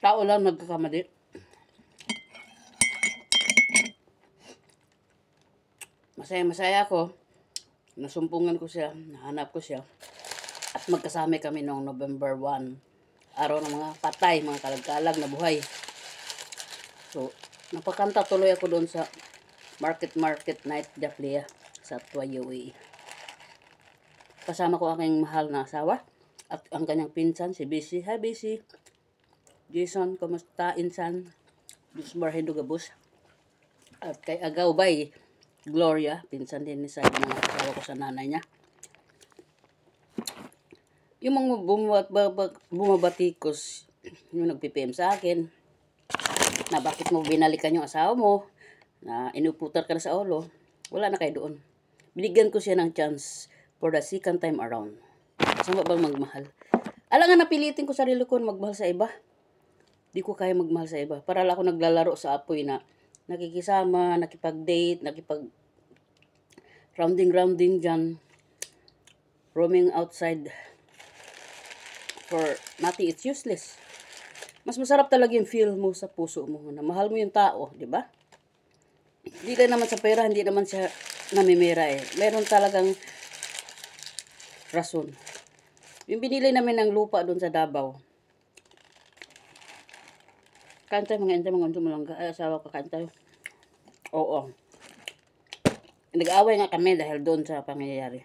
Tao lang nagkakamali. Masaya-masaya ako. Nasumpungan ko siya, nahanap ko siya. At magkasama kami noong November 1. Araw ng mga patay, mga kalag-kalag na buhay. So, napakanta tuloy ako doon sa Market Night Japlia sa Tuwayo. Kasama ko aking mahal na asawa at ang kanyang pinsan, si BC. Hi, BC. Jason, kumusta, insan? Dusmar Hidugabus. At kay Agaw Bay, Gloria, pinsan din ni sa mga asawa ko sa nanay niya. Yung mga bumabatikos, yung nag-PPM sa akin, na bakit mo binalikan yung asawa mo, na inuputar ka na sa ulo, wala na kayo doon. Binigyan ko siya ng chance for the second time around. Sama bang magmahal? Alam nga, napilitin ko sarili ko magmahal sa iba. Di ko kaya magmahal sa iba. Para lang ako naglalaro sa apoy na nakikisama, nakipag-date, rounding dyan, roaming outside for nothing. It's useless. Mas masarap talaga yung feel mo sa puso mo na mahal mo yung tao, di ba? Hindi lang naman sa pera, hindi naman siya namimira eh. Meron talagang rason. Yung binili namin ng lupa doon sa Davao. Kain tayo mga malangga. Ay, asawa ko, kain tayo. Oo. Nag-away nga kami dahil doon sa pangyayari.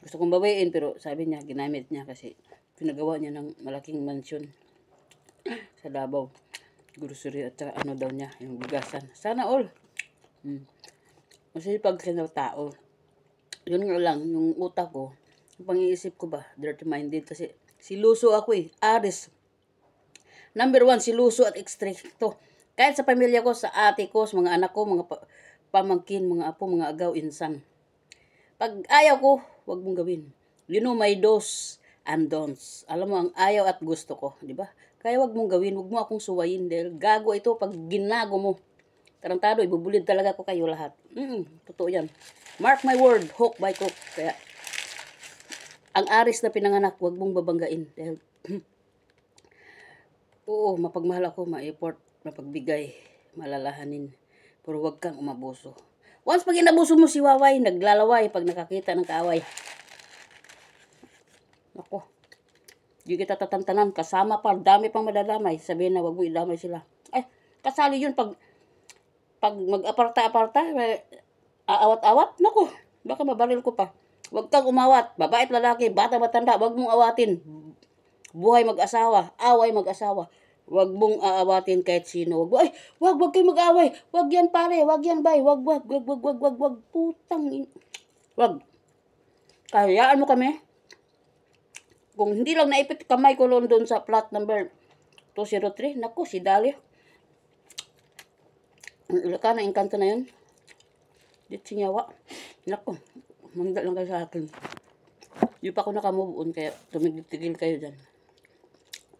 Gusto kong babayin pero sabi niya, ginamit niya kasi pinagawa niya ng malaking mansyon sa Davao. Grocery at saka ano daw niya, yung bigasan. Sana all. Masipag siya ng tao. Yun nga lang, yung utak ko, yung pang-iisip ko ba, dirty-minded kasi siluso ako eh. Aris. Number 1, siluso at ekstrikto. Kahit sa pamilya ko, sa ate ko, sa mga anak ko, mga pamangkin, mga apo, mga agaw, insan. Pag ayaw ko, wag mong gawin. You know my do's and don'ts. Alam mo, ang ayaw at gusto ko, di ba? Kaya wag mong gawin, wag mo akong suwayin dahil gago ito pag ginago mo. Tarantado, ibubulid talaga ko kayo lahat. Totoo yan. Mark my word, hook by hook. Kaya, ang aris na pinanganak, wag mong babanggain. Dahil, oo, mapagmahal ako, ma-effort, mapagbigay, malalahanin. Pero wag kang umabuso. Once pag inabuso mo si Waway, naglalaway pag nakakita ng kaaway. Ako, di kita tatantanan, kasama pa, dami pang madadamay. Sabihin na wag mo idamay sila. Ay, kasali yun pag mag-aparta-aparta, aawat-awat, naku, baka mabaril ko pa. Wag kang umawat, babae at lalaki, bata matanda, wag mong awatin. Buhay mag-asawa, away mag-asawa. Wag mong aawatin kahit sino. Wag kayo mag-away. Wag yan pare, wag yan bay. Wag, putang. Wag. Kayaan mo kami. Kung hindi lang naipit kamay ko doon sa plot number 203, naku, si Dali. Ilaka na engkanto na yun. Dit sinyawa. Naku, mangga lang kayo sa akin. Di pa ako nakamove on, kaya tumigil kayo dyan.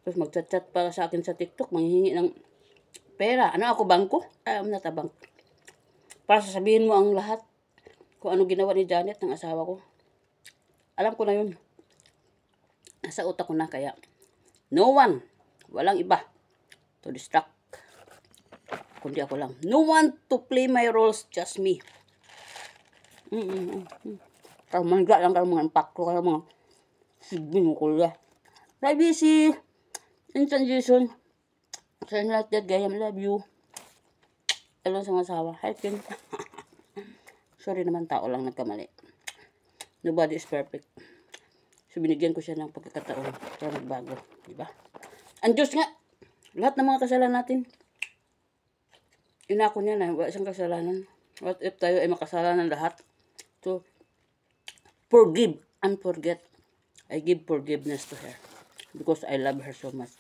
Tapos mag-chat para sa akin sa TikTok, manghihingi ng pera. Ano ako, bangko? I'm not a bank. Para sasabihin mo ang lahat kung ano ginawa ni Janet ng asawa ko. Alam ko na yun. Nasa utak ko na, kaya no one, walang iba to distract kundi ako lang. No one to play my roles, just me. Kaya mangga lang kayo mga impact ko, kaya mga binukula. Hi, busy. Insan Jason. Sa lahat that guy, I love you. Hello sa mga asawa. Hi, Ken. Sorry naman, tao lang nagkamali. Nobody is perfect. So, binigyan ko siya ng pagkakataon para magbago. Diba? Ang Diyos nga, lahat ng mga kasalanan natin, inako niya na, wala siyang kasalanan. What if tayo ay makasalanan lahat? So, forgive and forget. I give forgiveness to her. Because I love her so much.